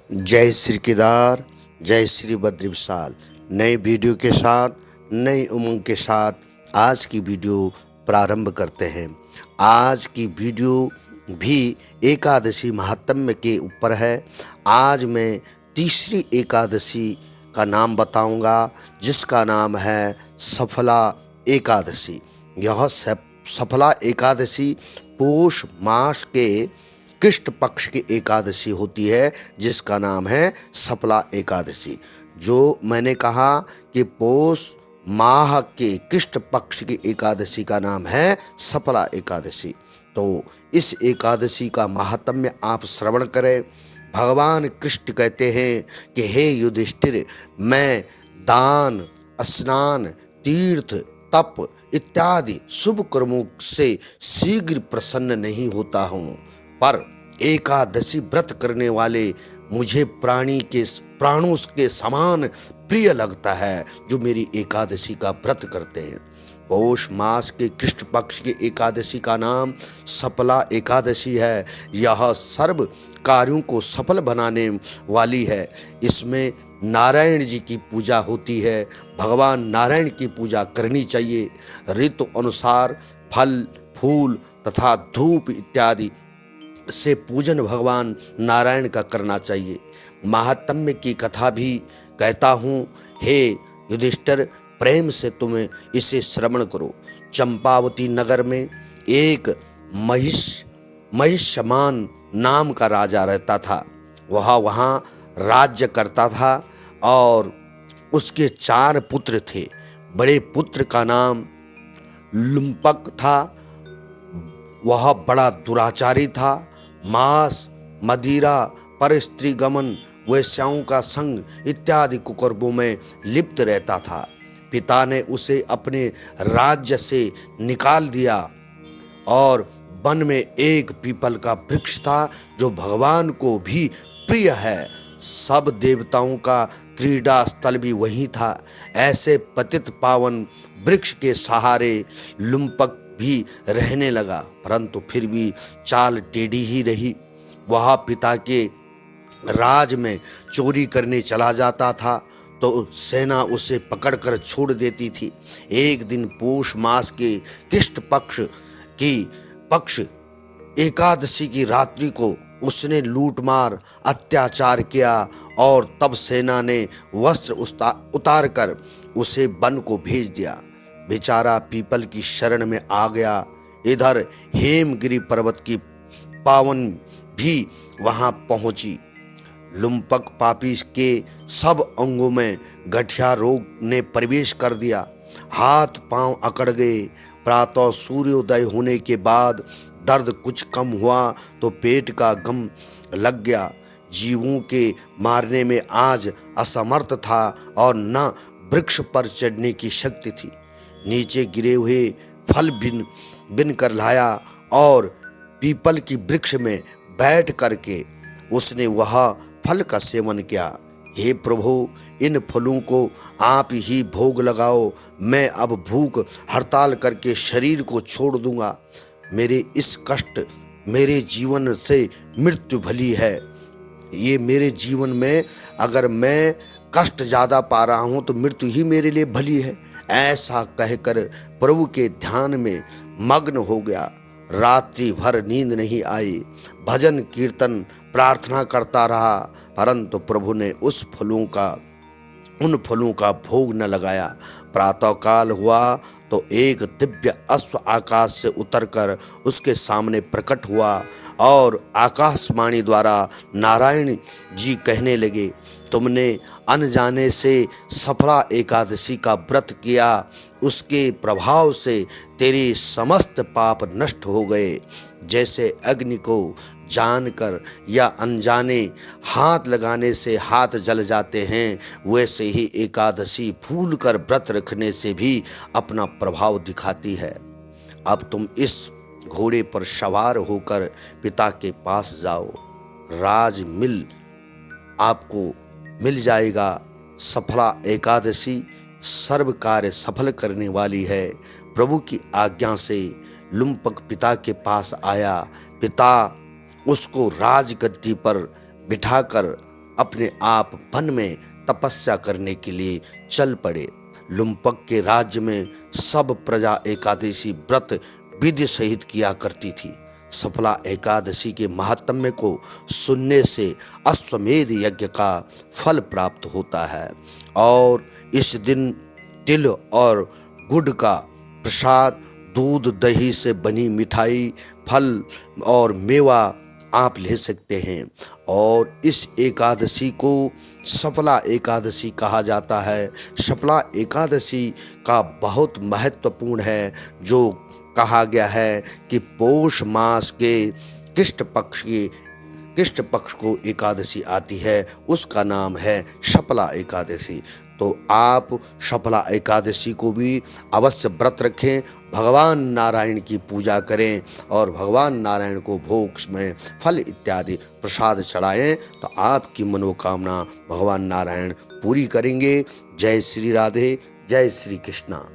जय श्री केदार, जय श्री बद्री विशाल। नए वीडियो के साथ, नई उमंग के साथ आज की वीडियो प्रारंभ करते हैं। आज की वीडियो भी एकादशी महात्म्य के ऊपर है। आज मैं तीसरी एकादशी का नाम बताऊंगा, जिसका नाम है सफला एकादशी। यह सफला एकादशी पोष मास के कृष्ण पक्ष की एकादशी होती है, जिसका नाम है सफला एकादशी। जो मैंने कहा कि पोष माह के कृष्ण पक्ष की एकादशी का नाम है सफला एकादशी। तो इस एकादशी का महात्म्य आप श्रवण करें। भगवान कृष्ण कहते हैं कि हे युधिष्ठिर, मैं दान, स्नान, तीर्थ, तप इत्यादि शुभ कर्मों से शीघ्र प्रसन्न नहीं होता हूँ, पर एकादशी व्रत करने वाले मुझे प्राणों के समान प्रिय लगता है, जो मेरी एकादशी का व्रत करते हैं। पौष मास के कृष्ण पक्ष की एकादशी का नाम सफला एकादशी है। यह सर्व कार्यों को सफल बनाने वाली है। इसमें नारायण जी की पूजा होती है। भगवान नारायण की पूजा करनी चाहिए। ऋतु अनुसार फल, फूल तथा धूप इत्यादि से पूजन भगवान नारायण का करना चाहिए। महात्म्य की कथा भी कहता हूँ। हे युधिष्ठिर, प्रेम से तुम्हें इसे श्रवण करो। चंपावती नगर में एक महिष्यमान नाम का राजा रहता था। वह वहाँ राज्य करता था और उसके 4 पुत्र थे। बड़े पुत्र का नाम लुम्पक था। वह बड़ा दुराचारी था। मांस, मदिरा, परस्त्री गमन, वेश्याओं का संग इत्यादि कुकर्मों में लिप्त रहता था। पिता ने उसे अपने राज्य से निकाल दिया और वन में एक पीपल का वृक्ष था, जो भगवान को भी प्रिय है। सब देवताओं का क्रीड़ा स्थल भी वहीं था। ऐसे पतित पावन वृक्ष के सहारे लुम्पक भी रहने लगा, परंतु फिर भी चाल टेढ़ी ही रही। वह पिता के राज में चोरी करने चला जाता था तो सेना उसे पकड़कर छोड़ देती थी। एक दिन पोष मास के कृष्ण पक्ष एकादशी की रात्रि को उसने लूटमार अत्याचार किया और तब सेना ने वस्त्र उतार कर उसे वन को भेज दिया। बेचारा पीपल की शरण में आ गया। इधर हेमगिरी पर्वत की पावन भी वहां पहुंची। लुम्पक पापी के सब अंगों में गठिया रोग ने प्रवेश कर दिया। हाथ पांव अकड़ गए। प्रातः सूर्योदय होने के बाद दर्द कुछ कम हुआ तो पेट का गम लग गया। जीवों के मारने में आज असमर्थ था और न वृक्ष पर चढ़ने की शक्ति थी। नीचे गिरे हुए फल बिन कर लाया और पीपल की वृक्ष में बैठ करके उसने वह फल का सेवन किया। हे प्रभु, इन फलों को आप ही भोग लगाओ। मैं अब भूख हड़ताल करके शरीर को छोड़ दूंगा। मेरे इस कष्ट मेरे जीवन से मृत्यु भली है। ये मेरे जीवन में अगर मैं कष्ट ज़्यादा पा रहा हूँ तो मृत्यु ही मेरे लिए भली है। ऐसा कहकर प्रभु के ध्यान में मग्न हो गया। रात्रि भर नींद नहीं आई। भजन कीर्तन प्रार्थना करता रहा, परंतु प्रभु ने उन फलों का भोग न लगाया। प्रातःकाल हुआ तो एक दिव्य अश्व आकाश से उतरकर उसके सामने प्रकट हुआ और आकाशवाणी द्वारा नारायण जी कहने लगे, तुमने अनजाने से सफला एकादशी का व्रत किया। उसके प्रभाव से तेरे समस्त पाप नष्ट हो गए। जैसे अग्नि को जानकर या अनजाने हाथ लगाने से हाथ जल जाते हैं, वैसे ही एकादशी भूल कर व्रत रखने से भी अपना प्रभाव दिखाती है। अब तुम इस घोड़े पर सवार होकर पिता के पास जाओ। राज आपको मिल जाएगा। सफला एकादशी सर्व कार्य सफल करने वाली है। प्रभु की आज्ञा से लुम्पक पिता के पास आया। पिता उसको राजगद्दी पर बिठाकर अपने आप वन में तपस्या करने के लिए चल पड़े। लुम्पक के राज्य में सब प्रजा एकादशी व्रत विधि सहित किया करती थी। सफला एकादशी के महात्म्य को सुनने से अश्वमेध यज्ञ का फल प्राप्त होता है और इस दिन तिल और गुड़ का प्रसाद, दूध दही से बनी मिठाई, फल और मेवा आप ले सकते हैं। और इस एकादशी को सफला एकादशी कहा जाता है। सफला एकादशी का बहुत महत्वपूर्ण है, जो कहा गया है कि पौष मास के कृष्ण पक्ष को एकादशी आती है, उसका नाम है सफला एकादशी। तो आप सफला एकादशी को भी अवश्य व्रत रखें, भगवान नारायण की पूजा करें और भगवान नारायण को भोग में फल इत्यादि प्रसाद चढ़ाएं, तो आपकी मनोकामना भगवान नारायण पूरी करेंगे। जय श्री राधे, जय श्री कृष्णा।